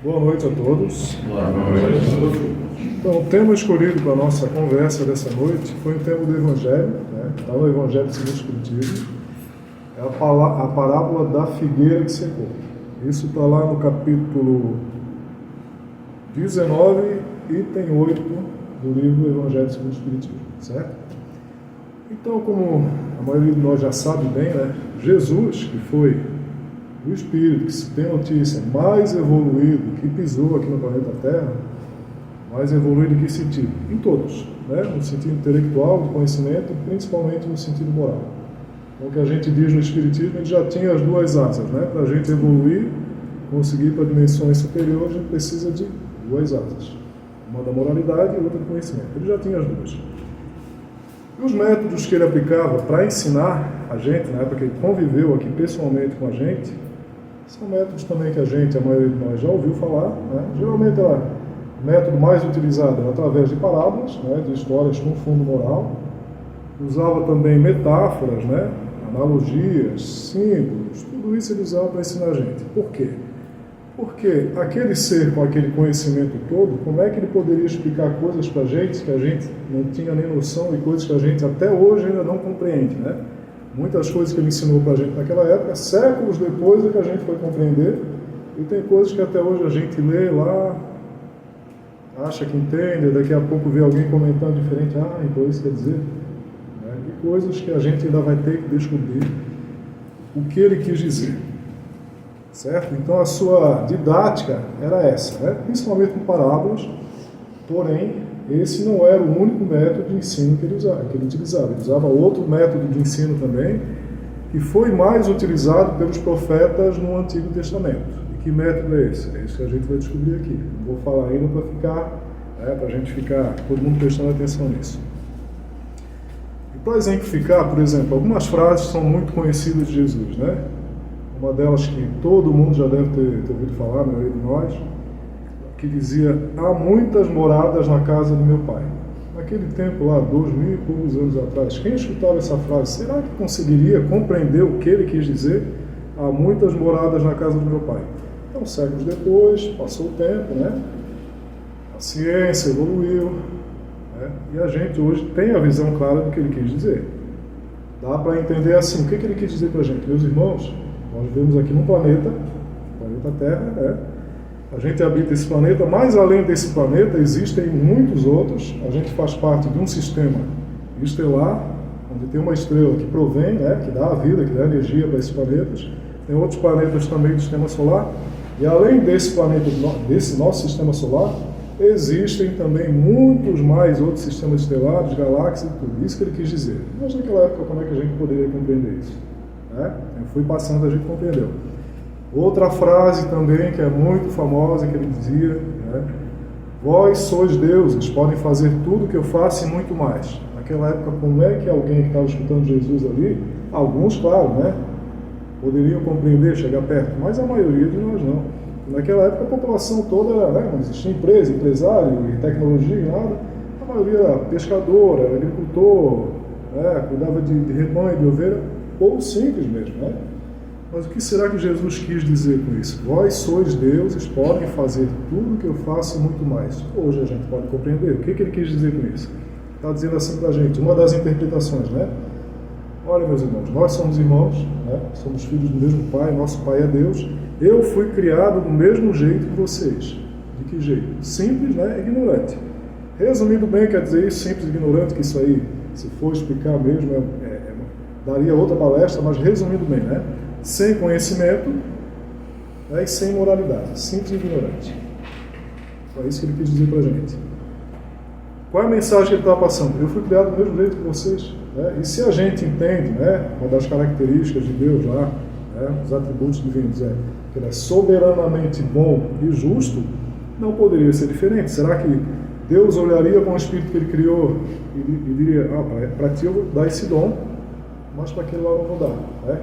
Boa noite a todos. Boa noite. Então, o tema escolhido para a nossa conversa dessa noite foi o tema do Evangelho, né? Está no Evangelho segundo o Espiritismo. É a parábola da figueira que secou. Isso está lá no capítulo 19, item 8 do livro do Evangelho segundo o Espiritismo, certo? Então, como a maioria de nós já sabe bem, né? Jesus, que foi o espírito que se tem notícia mais evoluído que pisou aqui no planeta Terra, mais evoluído em que sentido? Em todos, né? No sentido intelectual, de conhecimento, e principalmente no sentido moral. Então, o que a gente diz no Espiritismo, ele já tinha as duas asas, né? Para a gente evoluir, conseguir para dimensões superiores, a gente precisa de duas asas. Uma da moralidade e outra do conhecimento. Ele já tinha as duas. E os métodos que ele aplicava para ensinar a gente, na época que ele conviveu aqui pessoalmente com a gente, são métodos também que a maioria de nós já ouviu falar, né? Geralmente o método mais utilizado era através de parábolas, né? De histórias com fundo moral. Usava também metáforas, né? Analogias, símbolos, tudo isso ele usava para ensinar a gente. Por quê? Porque aquele ser com aquele conhecimento todo, como é que ele poderia explicar coisas para a gente que a gente não tinha nem noção e coisas que a gente até hoje ainda não compreende, né? Muitas coisas que ele ensinou para a gente naquela época, séculos depois é que a gente foi compreender, e tem coisas que até hoje a gente lê lá, acha que entende, daqui a pouco vê alguém comentando diferente, então isso quer dizer, né? E coisas que a gente ainda vai ter que descobrir o que ele quis dizer. Certo? Então a sua didática era essa, né? Principalmente com parábolas, porém esse não era o único método de ensino que ele utilizava. Ele usava outro método de ensino também, que foi mais utilizado pelos profetas no Antigo Testamento. E que método é esse? É isso que a gente vai descobrir aqui. Não vou falar ainda para a gente ficar, todo mundo prestando atenção nisso. E para exemplificar, por exemplo, algumas frases são muito conhecidas de Jesus, né? Uma delas que todo mundo já deve ter ouvido falar, a maioria de nós, que dizia: há muitas moradas na casa do meu pai. Naquele tempo lá, 2000 e poucos anos atrás, quem escutava essa frase, será que conseguiria compreender o que ele quis dizer? Há muitas moradas na casa do meu pai. Então, séculos depois, passou o tempo, né? A ciência evoluiu, né? E a gente hoje tem a visão clara do que ele quis dizer. Dá para entender assim, o que ele quis dizer para a gente? Meus irmãos, nós vivemos aqui num planeta Terra, né? A gente habita esse planeta, mas além desse planeta existem muitos outros. A gente faz parte de um sistema estelar, onde tem uma estrela que provém, né? Que dá a vida, que dá energia para esses planetas. Tem outros planetas também do sistema solar. E além desse planeta, desse nosso sistema solar, existem também muitos mais outros sistemas estelares, galáxias e tudo. Isso que ele quis dizer. Mas naquela época, como é que a gente poderia compreender isso? Né? Eu fui passando, a gente compreendeu. Outra frase também que é muito famosa, que ele dizia, né? Vós sois deuses, podem fazer tudo o que eu faço e muito mais. Naquela época, como é que alguém que estava escutando Jesus ali, alguns, claro, né? Poderiam compreender, chegar perto, mas a maioria de nós não. Naquela época a população toda, né? Não existia empresa, empresário e tecnologia e nada. A maioria era pescador, era agricultor, né? Cuidava de rebanho, de ovelha, ou simples mesmo, né? Mas o que será que Jesus quis dizer com isso? Vós sois deuses, podem fazer tudo o que eu faço e muito mais. Hoje a gente pode compreender. O que ele quis dizer com isso? Está dizendo assim para a gente, uma das interpretações, né? Olha, meus irmãos, nós somos irmãos, né? Somos filhos do mesmo Pai, nosso Pai é Deus. Eu fui criado do mesmo jeito que vocês. De que jeito? Simples, né? Ignorante. Resumindo bem, quer dizer isso, simples e ignorante, que isso aí, se for explicar mesmo, daria outra palestra, mas resumindo bem, né? Sem conhecimento, né, e sem moralidade, simples e ignorante. É isso que ele quis dizer para a gente. Qual é a mensagem que ele está passando? Eu fui criado do mesmo jeito que vocês. Né? E se a gente entende, né, uma das características de Deus lá, né, os atributos divinos, que ele é soberanamente bom e justo, não poderia ser diferente. Será que Deus olharia para o espírito que ele criou e diria: para ti eu vou dar esse dom, mas para aquele lá eu não vou dar? Né?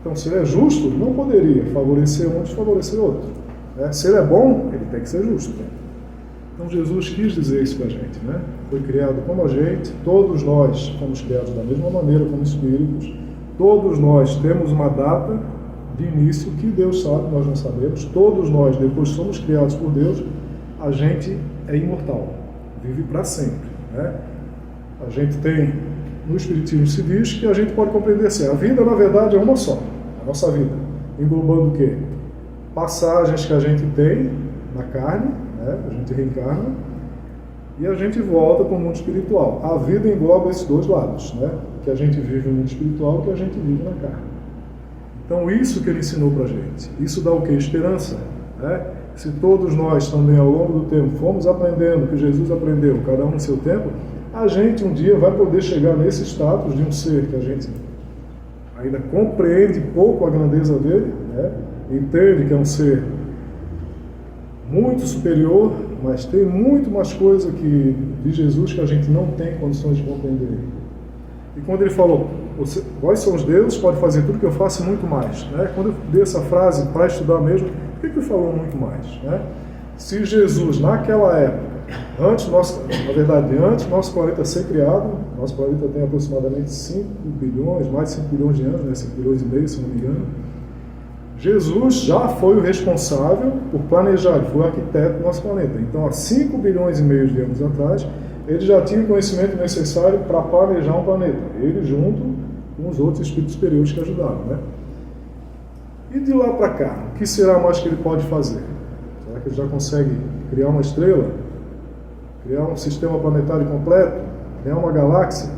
Então, se ele é justo, não poderia favorecer um, desfavorecer outro. Né? Se ele é bom, ele tem que ser justo. Né? Então, Jesus quis dizer isso para a gente. Né? Foi criado como a gente, todos nós fomos criados da mesma maneira como espíritos, todos nós temos uma data de início, que Deus sabe, nós não sabemos. Todos nós, depois somos criados por Deus, a gente é imortal, vive para sempre, né? A gente tem, no Espiritismo se diz que a gente pode compreender assim, a vida na verdade é uma só, a nossa vida, englobando o quê? Passagens que a gente tem na carne, né? A gente reencarna, e a gente volta para o mundo espiritual. A vida engloba esses dois lados, né? Que a gente vive no mundo espiritual e que a gente vive na carne. Então isso que ele ensinou para a gente, isso dá o quê? Esperança, né? Se todos nós também ao longo do tempo fomos aprendendo o que Jesus aprendeu, cada um no seu tempo, a gente um dia vai poder chegar nesse status de um ser que a gente ainda compreende pouco a grandeza dele, né? Entende que é um ser muito superior, mas tem muito mais coisa de Jesus que a gente não tem condições de compreender. E quando ele falou, vós são os deuses, pode fazer tudo que eu faço e muito mais, né? Quando eu dei essa frase para estudar mesmo, por que ele falou muito mais, né? Se Jesus, naquela época, antes do nosso planeta ser criado, nosso planeta tem aproximadamente 5 bilhões, mais de 5 bilhões de anos, né? 5 bilhões e meio, se não me engano, Jesus já foi o responsável por planejar, ele foi o arquiteto do nosso planeta. Então, há 5 bilhões e meio de anos atrás, ele já tinha o conhecimento necessário para planejar um planeta. Ele junto com os outros espíritos superiores que ajudaram, né? E de lá para cá, o que será mais que ele pode fazer? Será que ele já consegue criar uma estrela? Criar um sistema planetário completo? Criar uma galáxia?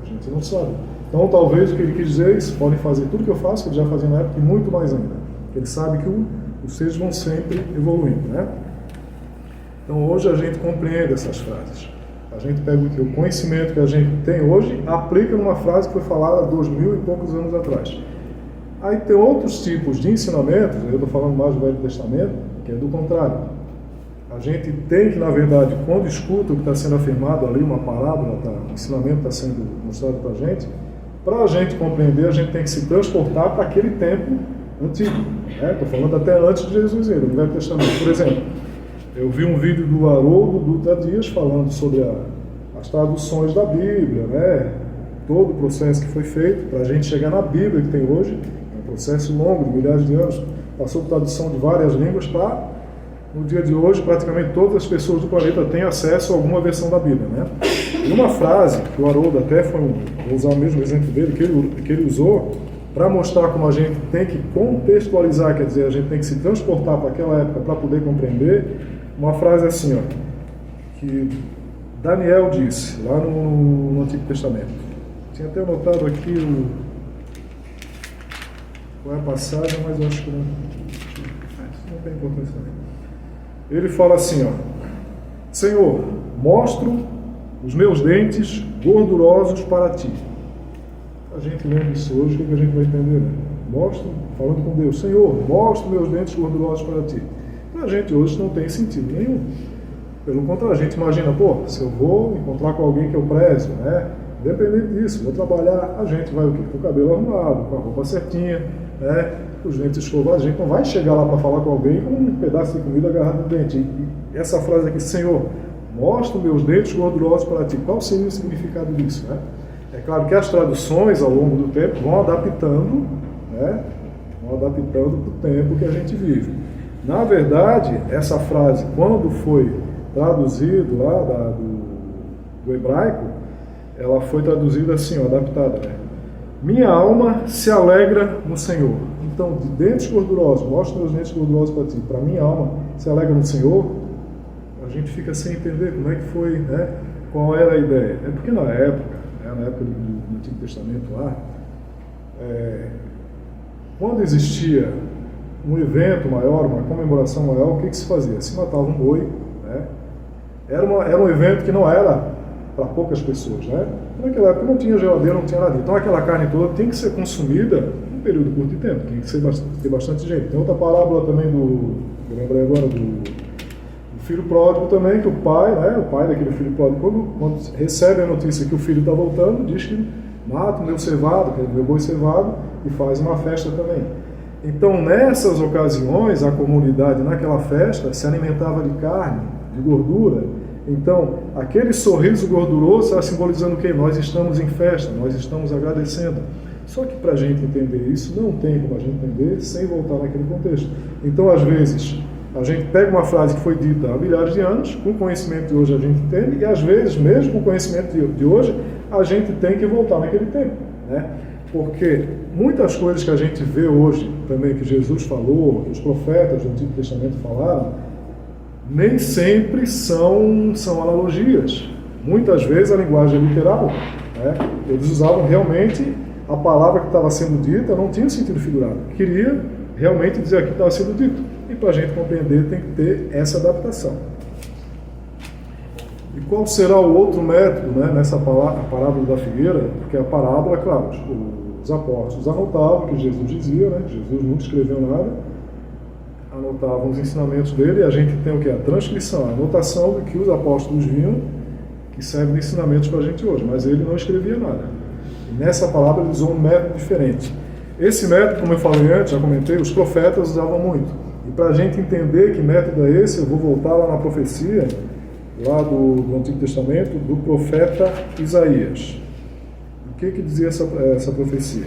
A gente não sabe. Então, talvez o que ele quis dizer é isso, podem fazer tudo que eu faço, que ele já fazia na época, e muito mais ainda. Ele sabe que os seres vão sempre evoluindo, né? Então, hoje a gente compreende essas frases. A gente pega o conhecimento que a gente tem hoje, aplica numa frase que foi falada há 2000 e poucos anos atrás. Aí tem outros tipos de ensinamentos, eu estou falando mais do Velho Testamento, que é do contrário. A gente tem que, na verdade, quando escuta o que está sendo afirmado ali, uma parábola, um ensinamento está sendo mostrado para a gente compreender, a gente tem que se transportar para aquele tempo antigo. Estou falando até antes de Jesus ir, no Velho Testamento. Por exemplo, eu vi um vídeo do Haroldo Dutra Dias falando sobre as traduções da Bíblia, né? Todo o processo que foi feito para a gente chegar na Bíblia que tem hoje, é um processo longo, de milhares de anos, passou por tradução de várias línguas para, no dia de hoje, praticamente todas as pessoas do planeta têm acesso a alguma versão da Bíblia, né? E uma frase que o Haroldo até vou usar o mesmo exemplo dele, que ele usou, para mostrar como a gente tem que contextualizar, quer dizer, a gente tem que se transportar para aquela época para poder compreender. Uma frase assim, ó, que Daniel disse, lá no Antigo Testamento. Tinha até anotado aqui qual é a passagem, mas eu acho que não tem importância também. Ele fala assim, ó, Senhor, mostro os meus dentes gordurosos para ti. A gente lembra isso hoje, o que a gente vai entender, né? Mostro, falando com Deus, Senhor, mostro meus dentes gordurosos para ti. Para a gente hoje não tem sentido nenhum. Pelo contrário, a gente imagina, se eu vou encontrar com alguém que eu prezo, né? Independente disso, vou trabalhar, a gente vai com o cabelo arrumado, com a roupa certinha, né? Os dentes escovados, a gente não vai chegar lá para falar com alguém com um pedaço de comida agarrado no dente. E essa frase aqui, Senhor, mostra meus dentes gordurosos para ti. Qual seria o significado disso, né? É claro que as traduções ao longo do tempo vão adaptando, né? Vão adaptando para o tempo que a gente vive. Na verdade, essa frase, quando foi traduzido lá do hebraico, ela foi traduzida assim, adaptada, né? Minha alma se alegra no Senhor. Então, de dentes gordurosos, mostra meus dentes gordurosos para ti. Para minha alma se alegra no Senhor, a gente fica sem entender como é que foi, né? Qual era a ideia. É porque na época do Antigo Testamento lá, quando existia um evento maior, uma comemoração maior, o que se fazia? Se matava um boi, né? Era um evento que não era para poucas pessoas, né? Naquela época não tinha geladeira, não tinha nada. Então aquela carne toda tem que ser consumida num período curto de tempo, tem que ter bastante gente. Tem outra parábola também eu lembrei agora do filho pródigo também, que o pai, né? O pai daquele filho pródigo, quando recebe a notícia que o filho está voltando, diz que mata o meu cevado, que é o meu boi cevado, e faz uma festa também. Então, nessas ocasiões, a comunidade naquela festa se alimentava de carne, de gordura. Então, aquele sorriso gorduroso está simbolizando o quê? Nós estamos em festa, nós estamos agradecendo. Só que para a gente entender isso, não tem como a gente entender sem voltar naquele contexto. Então, às vezes, a gente pega uma frase que foi dita há milhares de anos, com o conhecimento de hoje a gente entende, e às vezes, mesmo com o conhecimento de hoje, a gente tem que voltar naquele tempo, né? Porque muitas coisas que a gente vê hoje, também que Jesus falou, que os profetas do Antigo Testamento falaram, nem sempre são analogias. Muitas vezes a linguagem é literal, né? Eles usavam realmente a palavra que estava sendo dita, não tinha sentido figurado. Queria realmente dizer aquilo que estava sendo dito. E para a gente compreender tem que ter essa adaptação. E qual será o outro método, né, nessa parábola da figueira? Porque a parábola, claro, os apóstolos anotavam o que Jesus dizia, né? Jesus nunca escreveu nada, anotavam os ensinamentos dele, e a gente tem o que? A transcrição, a anotação do que os apóstolos viam, que serve de ensinamentos para a gente hoje, mas ele não escrevia nada. E nessa palavra ele usou um método diferente. Esse método, como eu falei antes, já comentei, os profetas usavam muito. E para a gente entender que método é esse, eu vou voltar lá na profecia, lá do Antigo Testamento, do profeta Isaías. O que dizia essa profecia?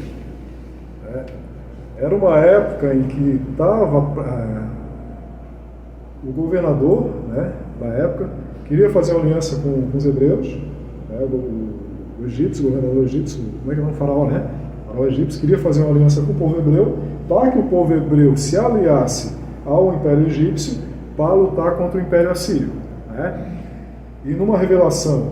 Era uma época em que estava o governador, né, da época, queria fazer uma aliança com os hebreus, né, o egípcio, o governador egípcio, como é que é o faraó, né? O faraó egípcio queria fazer uma aliança com o povo hebreu, para que o povo hebreu se aliasse ao Império Egípcio para lutar contra o Império Assírio, né? E numa revelação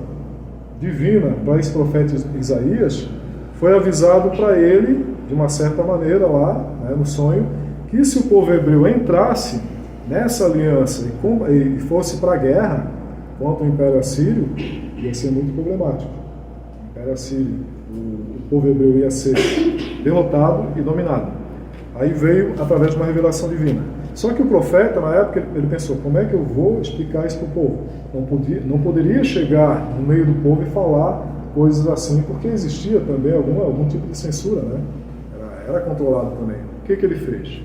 divina para esse profeta Isaías, foi avisado para ele, de uma certa maneira lá, né, no sonho, que se o povo hebreu entrasse nessa aliança e fosse para a guerra contra o Império Assírio, ia ser muito problemático. O Império Assírio, o povo hebreu ia ser derrotado e dominado. Aí veio através de uma revelação divina. Só que o profeta, na época, ele pensou, como é que eu vou explicar isso para o povo? Não poderia chegar no meio do povo e falar coisas assim, porque existia também algum tipo de censura, né? Era controlado também. O que ele fez?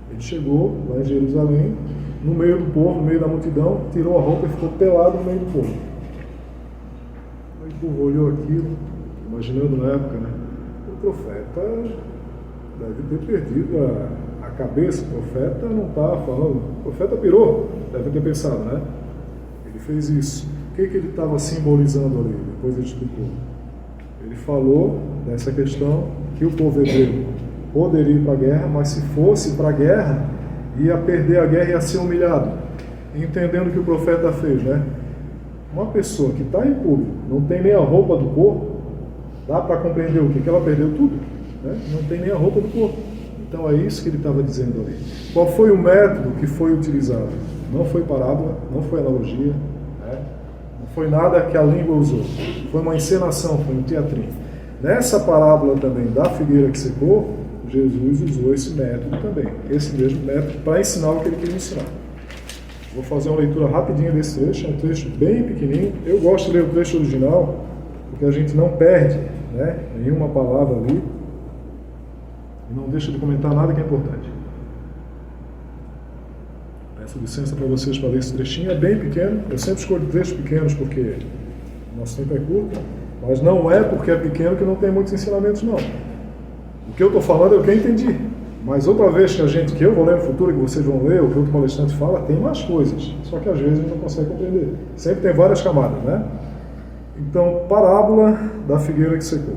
Ele chegou lá em Jerusalém, no meio do povo, no meio da multidão, tirou a roupa e ficou pelado no meio do povo. Aí o povo olhou aquilo, imaginando na época, né? O profeta deve ter perdido a cabeça, o profeta não está falando, o profeta pirou, deve ter pensado, né? Ele fez isso. O que ele estava simbolizando ali? Depois ele explicou. Ele falou dessa questão que o povo hebreu poderia ir para a guerra, mas se fosse para a guerra, ia perder a guerra e ia ser humilhado. Entendendo o que o profeta fez, né? Uma pessoa que está em público, não tem nem a roupa do corpo, dá para compreender o que ela perdeu tudo, né? Não tem nem a roupa do corpo. Então é isso que ele estava dizendo ali. Qual foi o método que foi utilizado? Não foi parábola, não foi analogia, né? Não foi nada que a língua usou. Foi uma encenação, foi um teatrinho. Nessa parábola também da figueira que secou, Jesus usou esse método também. Esse mesmo método para ensinar o que ele queria ensinar. Vou fazer uma leitura rapidinha desse trecho, é um trecho bem pequenininho. Eu gosto de ler o trecho original, porque a gente não perde, né, nenhuma palavra ali. E não deixa de comentar nada que é importante. Peço licença para vocês para ler esse trechinho. É bem pequeno. Eu sempre escolho trechos pequenos porque o nosso tempo é curto. Mas não é porque é pequeno que não tem muitos ensinamentos, não. O que eu estou falando é o que eu entendi. Mas outra vez que eu vou ler no futuro, que vocês vão ler, ou que outro palestrante fala, tem mais coisas. Só que às vezes a gente não consegue compreender. Sempre tem várias camadas, né? Então, parábola da figueira que secou.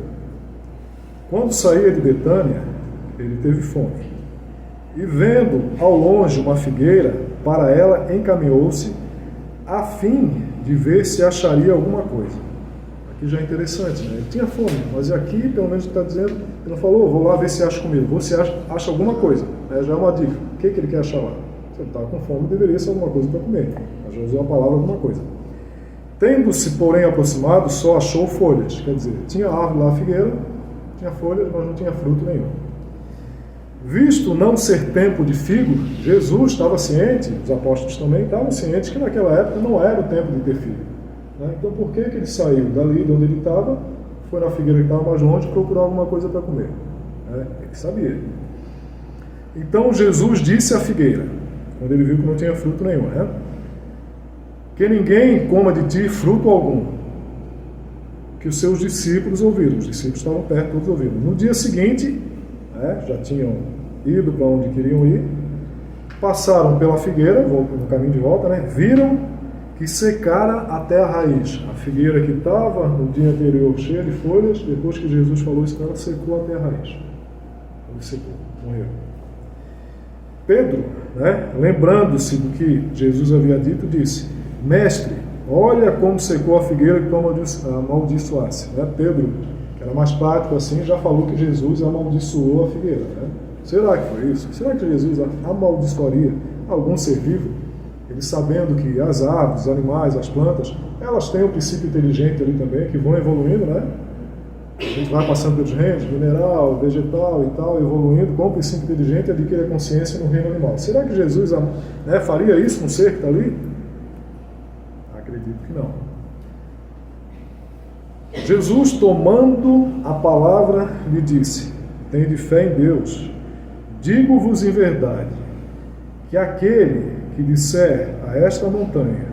Quando saía de Betânia, ele teve fome. E vendo ao longe uma figueira, para ela encaminhou-se, a fim de ver se acharia alguma coisa. Aqui já é interessante, né? Ele tinha fome, mas aqui, pelo menos, está dizendo, ele não falou, vou lá ver se acha comida, vou se acha alguma coisa. Já é uma dica. O que ele quer achar lá? Se ele está com fome, deveria ser alguma coisa para comer. Mas já usou a palavra alguma coisa. Tendo-se, porém, aproximado, só achou folhas. Quer dizer, tinha árvore lá, a figueira, tinha folhas, mas não tinha fruto nenhum. Visto não ser tempo de figo, Jesus estava ciente, os apóstolos também estavam cientes que naquela época não era o tempo de ter figo. Então por que ele saiu dali de onde ele estava, foi na figueira que estava mais longe, procurar alguma coisa para comer? Ele sabia. Então Jesus disse à figueira, quando ele viu que não tinha fruto nenhum, que ninguém coma de ti fruto algum. O que os seus discípulos ouviram. Os discípulos estavam perto, todos ouviram. No dia seguinte, já tinham ido para onde queriam ir, passaram pela figueira, no caminho de volta, viram que secara até a raiz. A figueira que estava no dia anterior cheia de folhas, depois que Jesus falou isso, ela secou até a raiz. Ele secou, morreu. Pedro, lembrando-se do que Jesus havia dito, disse: Mestre, olha como secou a figueira que tu amaldiçoasse. Pedro, que era mais prático assim, já falou que Jesus amaldiçoou a figueira. Será que foi isso? Será que Jesus amaldiçoaria algum ser vivo? Ele sabendo que as árvores, os animais, as plantas, elas têm um princípio inteligente ali também, que vão evoluindo, A gente vai passando pelos reinos, mineral, vegetal e tal, evoluindo com o princípio inteligente, adquire a consciência no reino animal. Será que Jesus faria isso com um ser que está ali? Acredito que não. Jesus, tomando a palavra, lhe disse: Tende fé em Deus. Digo-vos em verdade, que aquele que disser a esta montanha: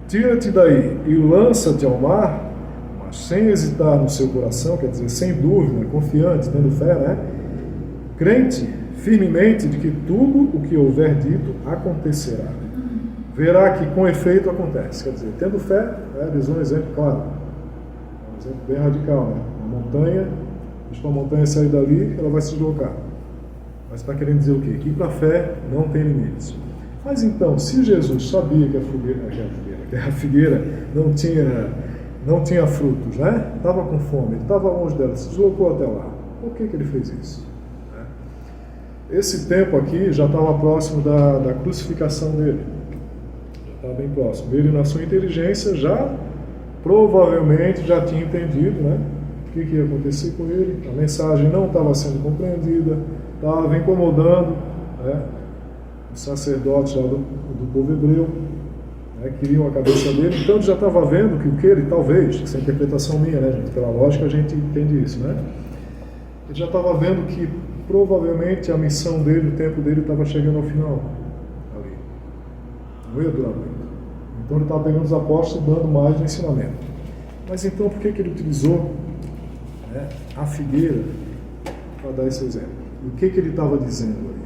tira-te daí e lança-te ao mar, mas sem hesitar no seu coração, quer dizer, sem dúvida, confiante, tendo fé, crente firmemente de que tudo o que houver dito acontecerá. Verá que com efeito acontece. Quer dizer, tendo fé, diz um exemplo claro, um exemplo bem radical. Uma montanha, deixa uma montanha sair dali, ela vai se deslocar. Mas está querendo dizer o quê? Que para a fé não tem limites. Mas então, se Jesus sabia que a figueira não tinha frutos, estava com fome, ele estava longe dela, se deslocou até lá, por que ele fez isso? Esse tempo aqui já estava próximo da crucificação dele, já estava bem próximo. Ele, na sua inteligência, provavelmente já tinha entendido o que ia acontecer com ele. A mensagem não estava sendo compreendida, estava incomodando os sacerdotes lá do povo hebreu, queriam a cabeça dele. Então ele já estava vendo que ele, talvez, essa é a interpretação minha, gente, pela lógica a gente entende isso, Ele já estava vendo que provavelmente a missão dele, o tempo dele estava chegando ao final ali. Não ia durar muito. Então ele estava pegando os apóstolos e dando mais de ensinamento. Mas então por que ele utilizou a figueira para dar esse exemplo? O que ele estava dizendo ali?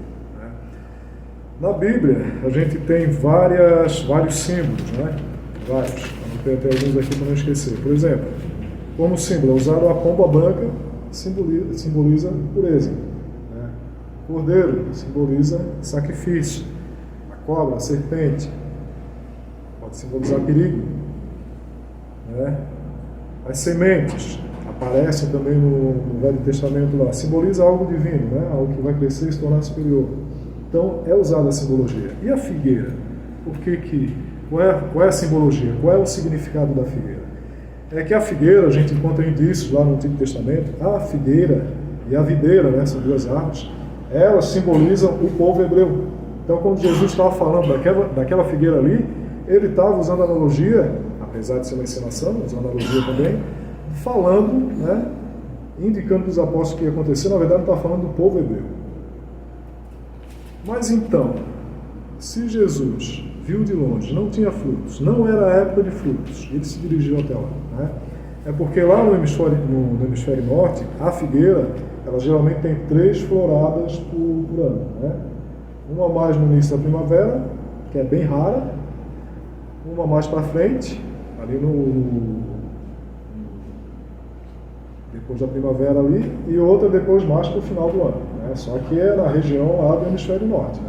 Na Bíblia, a gente tem vários símbolos, Vários. Vou ter até alguns aqui para não esquecer. Por exemplo, como símbolo, usaram a pomba branca, simboliza pureza. O cordeiro simboliza sacrifício. A cobra, a serpente, pode simbolizar perigo. As sementes aparecem também no Velho Testamento lá, simboliza algo divino, algo que vai crescer e se tornar superior. Então é usada a simbologia. E a figueira? Qual é a simbologia? Qual é o significado da figueira? É que a figueira, a gente encontra indícios lá no Antigo Testamento, a figueira e a videira, são duas árvores, elas simbolizam o povo hebreu. Então quando Jesus estava falando daquela figueira ali, ele estava usando analogia, apesar de ser uma encenação, usando analogia também, falando, indicando para os apóstolos o que ia acontecer. Na verdade, ele estava falando do povo hebreu. Mas então, se Jesus viu de longe, não tinha frutos, não era a época de frutos, ele se dirigiu até lá. É porque lá no hemisfério norte, a figueira, ela geralmente tem 3 floradas por ano. Uma mais no início da primavera, que é bem rara, uma mais para frente, ali depois da primavera ali, e outra depois mais para o final do ano. Só que é na região lá do hemisfério norte.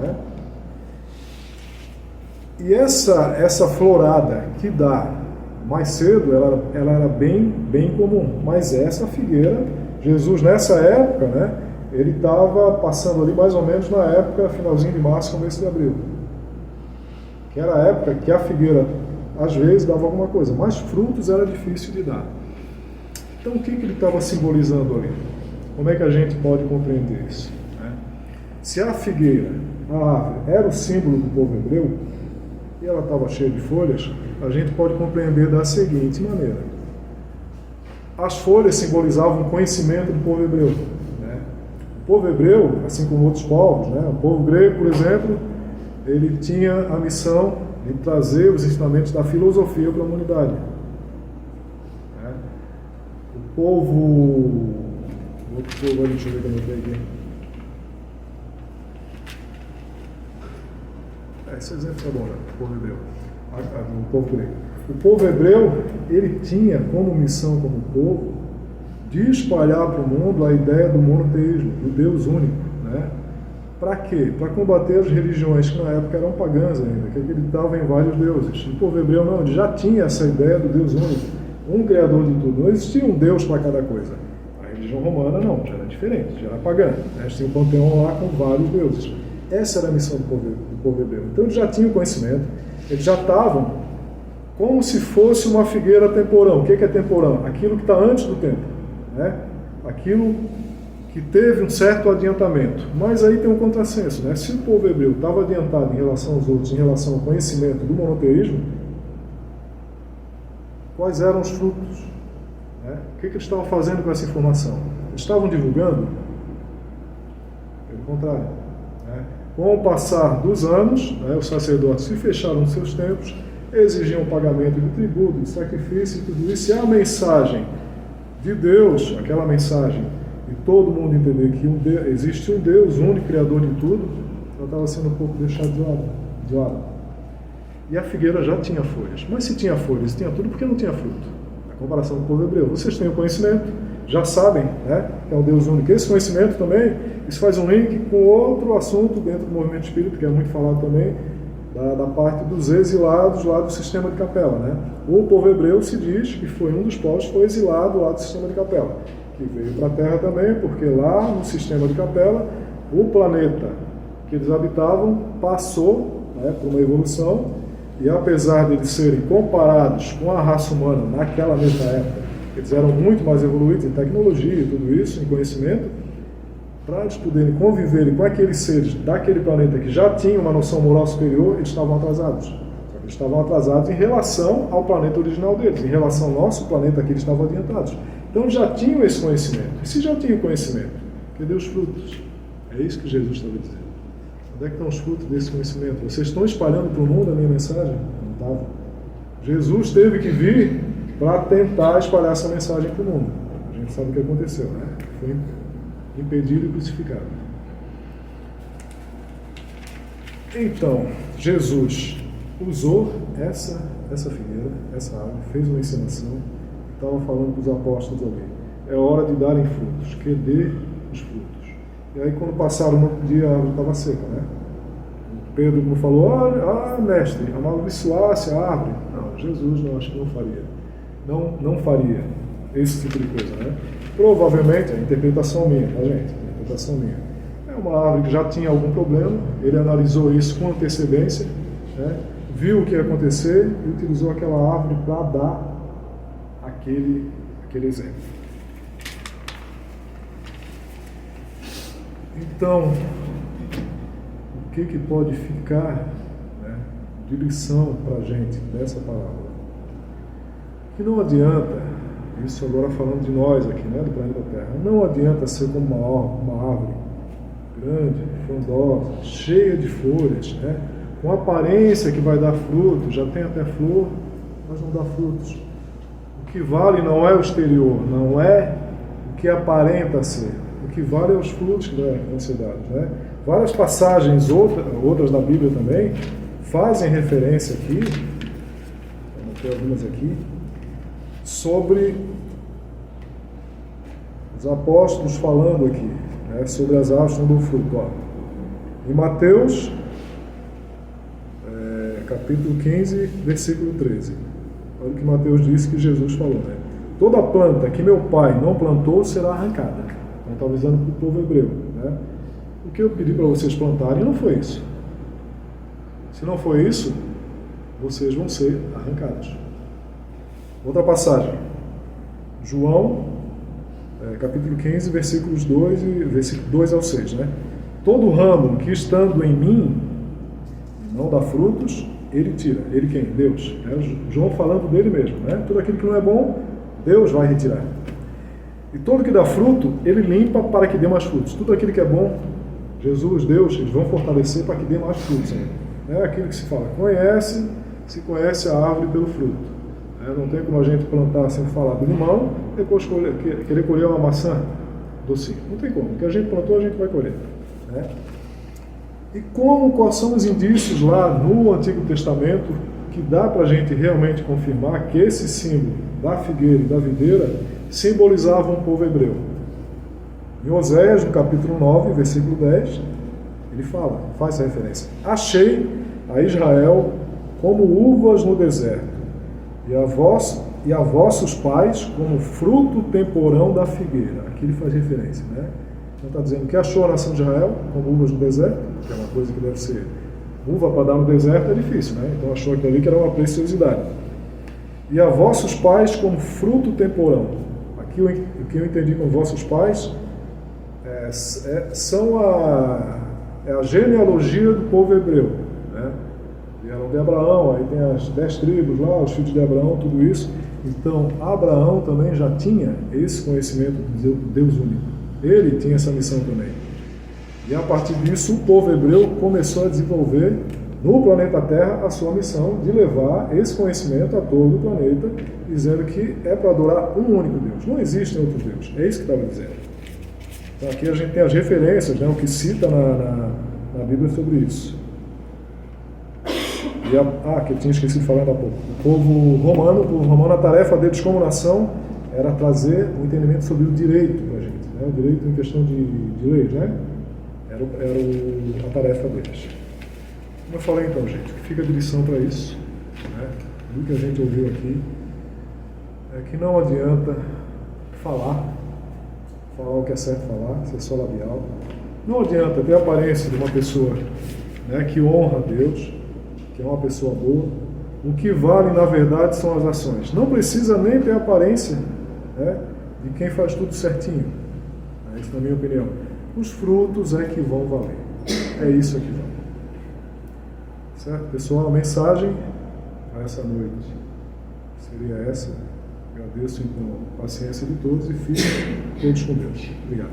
E essa florada que dá mais cedo, ela era bem comum. Mas essa figueira, Jesus nessa época, ele estava passando ali mais ou menos na época, finalzinho de março, começo de abril. Que era a época que a figueira, às vezes, dava alguma coisa, mas frutos era difícil de dar. Então o que ele estava simbolizando ali? Como é que a gente pode compreender isso? Se a figueira, a árvore, era o símbolo do povo hebreu, e ela estava cheia de folhas, a gente pode compreender da seguinte maneira. As folhas simbolizavam o conhecimento do povo hebreu. O povo hebreu, assim como outros povos, o povo grego, por exemplo, ele tinha a missão de trazer os ensinamentos da filosofia para a humanidade. povo... Outro povo ali, deixa eu ver como eu tenho aqui. Esse exemplo tá bom, né? O povo hebreu. O povo grego. O povo hebreu, ele tinha como missão, como povo, de espalhar para o mundo a ideia do monoteísmo, do Deus único, né? Para quê? Para combater as religiões que na época eram pagãs ainda, que acreditavam em vários deuses. O povo hebreu não, ele já tinha essa ideia do Deus único, um criador de tudo. Não existia um Deus para cada coisa. A religião romana não, já era diferente, já era pagã. Né? Tinha um panteão lá com vários deuses. Essa era a missão do povo hebreu. Então eles já tinham conhecimento, eles já estavam como se fosse uma figueira temporão. O que é temporão? Aquilo que está antes do tempo, né? Aquilo que teve um certo adiantamento. Mas aí tem um contrassenso, né? Se o povo hebreu estava adiantado em relação aos outros, em relação ao conhecimento do monoteísmo, quais eram os frutos? Né? O que eles estavam fazendo com essa informação? Eles estavam divulgando? Pelo contrário. Né? Com o passar dos anos, né, os sacerdotes se fecharam nos seus templos, exigiam pagamento de tributo, de sacrifício e tudo isso, e a mensagem de Deus, aquela mensagem de todo mundo entender que existe um Deus único, criador de tudo, ela estava sendo um pouco deixada de lado. E a figueira já tinha folhas. Mas se tinha folhas, tinha tudo, porque não tinha fruto? A comparação do povo hebreu. Vocês têm o conhecimento, já sabem, né, que é um Deus único. Esse conhecimento também, isso faz um link com outro assunto dentro do movimento espírita, que é muito falado também, da parte dos exilados lá do sistema de capela, né? O povo hebreu se diz que foi um dos povos que foi exilado lá do sistema de capela, que veio para a Terra também, porque lá no sistema de capela, o planeta que eles habitavam passou, né, por uma evolução, e apesar de eles serem comparados com a raça humana naquela mesma época, eles eram muito mais evoluídos em tecnologia e tudo isso, em conhecimento, para eles poderem conviver com aqueles seres daquele planeta que já tinham uma noção moral superior, eles estavam atrasados. Eles estavam atrasados em relação ao planeta original deles, em relação ao nosso planeta aqui, eles estavam adiantados. Então já tinham esse conhecimento. E se já tinham conhecimento, cadê os frutos? É isso que Jesus estava dizendo. Onde é que estão os frutos desse conhecimento? Vocês estão espalhando para o mundo a minha mensagem? Não estava. Jesus teve que vir para tentar espalhar essa mensagem para o mundo. A gente sabe o que aconteceu, né? Foi impedido e crucificado. Então, Jesus usou essa figueira, essa árvore, fez uma encenação, estava falando para os apóstolos ali. É hora de darem frutos, que dê os frutos. E aí, quando passaram um dia, a árvore estava seca, né? Pedro não falou, mestre, amaldiçoasse a árvore. Não, Jesus não, acho que não faria. Não faria esse tipo de coisa, né? Provavelmente, a interpretação minha, tá, gente? A interpretação minha. É uma árvore que já tinha algum problema, ele analisou isso com antecedência, né? Viu o que ia acontecer e utilizou aquela árvore para dar aquele exemplo. Então, o que pode ficar, né, de lição para a gente dessa palavra? Que não adianta, isso agora falando de nós aqui, né, do planeta Terra, não adianta ser como uma árvore grande, frondosa, cheia de folhas, né, com aparência que vai dar fruto, já tem até flor, mas não dá frutos. O que vale não é o exterior, não é o que aparenta ser. O que vale é os frutos que vão ser dados, né? Várias passagens, outras da Bíblia também, fazem referência aqui, vou ter algumas aqui, sobre os apóstolos falando aqui, né, sobre as árvores que não dão fruto. Ó. Em Mateus, capítulo 15, versículo 13. Olha o que Mateus disse que Jesus falou, né? Toda planta que meu pai não plantou será arrancada. Então está avisando para o povo hebreu, né? O que eu pedi para vocês plantarem não foi isso. Se não foi isso, vocês vão ser arrancados. Outra passagem. João, capítulo 15, versículos 2 ao 6, né? Todo ramo que estando em mim não dá frutos, ele tira. Ele quem? Deus. João falando dele mesmo, né? Tudo aquilo que não é bom, Deus vai retirar. E todo que dá fruto, ele limpa para que dê mais frutos. Tudo aquilo que é bom, Jesus, Deus, eles vão fortalecer para que dê mais frutos. É aquilo que se fala, se conhece a árvore pelo fruto. Não tem como a gente plantar assim falado limão e depois querer colher uma maçã doce. Não tem como. O que a gente plantou, a gente vai colher. Né? E quais são os indícios lá no Antigo Testamento que dá para a gente realmente confirmar que esse símbolo da figueira e da videira simbolizavam o povo hebreu? Em Oséias, no capítulo 9, versículo 10, ele faz essa referência. Achei a Israel como uvas no deserto, e a vossos pais como fruto temporão da figueira. Aqui ele faz referência, né? Então está dizendo que achou a nação de Israel como uvas no deserto, que é uma coisa que deve ser uva para dar no deserto é difícil, né? Então achou aquilo ali que era uma preciosidade. E a vossos pais como fruto temporão. Aqui o que eu entendi com vossos pais são a genealogia do povo hebreu, né? Vieram de Abraão, aí tem as 10 tribos lá, os filhos de Abraão, tudo isso. Então, Abraão também já tinha esse conhecimento do Deus único. Ele tinha essa missão também. E a partir disso, o povo hebreu começou a desenvolver no planeta Terra a sua missão de levar esse conhecimento a todo o planeta, dizendo que é para adorar um único Deus. Não existe outro Deus. É isso que estava dizendo. Então, aqui a gente tem as referências, né, o que cita na Bíblia sobre isso. Que eu tinha esquecido de falar ainda há pouco. O povo romano, a tarefa deles como nação era trazer o entendimento sobre o direito para a gente, né? O direito em questão de leis, né? Era a tarefa deles. Como eu falei então, gente, o que fica de lição para isso, né? Do que a gente ouviu aqui, é que não adianta falar o que é certo falar, ser só labial. Não adianta ter a aparência de uma pessoa, né, que honra a Deus, que é uma pessoa boa. O que vale, na verdade, são as ações. Não precisa nem ter a aparência, né, de quem faz tudo certinho. É isso, na minha opinião. Os frutos é que vão valer. É isso que vale. Certo? Pessoal, a mensagem para essa noite seria essa. Agradeço, então, a paciência de todos e fiquem todos com Deus. Obrigado.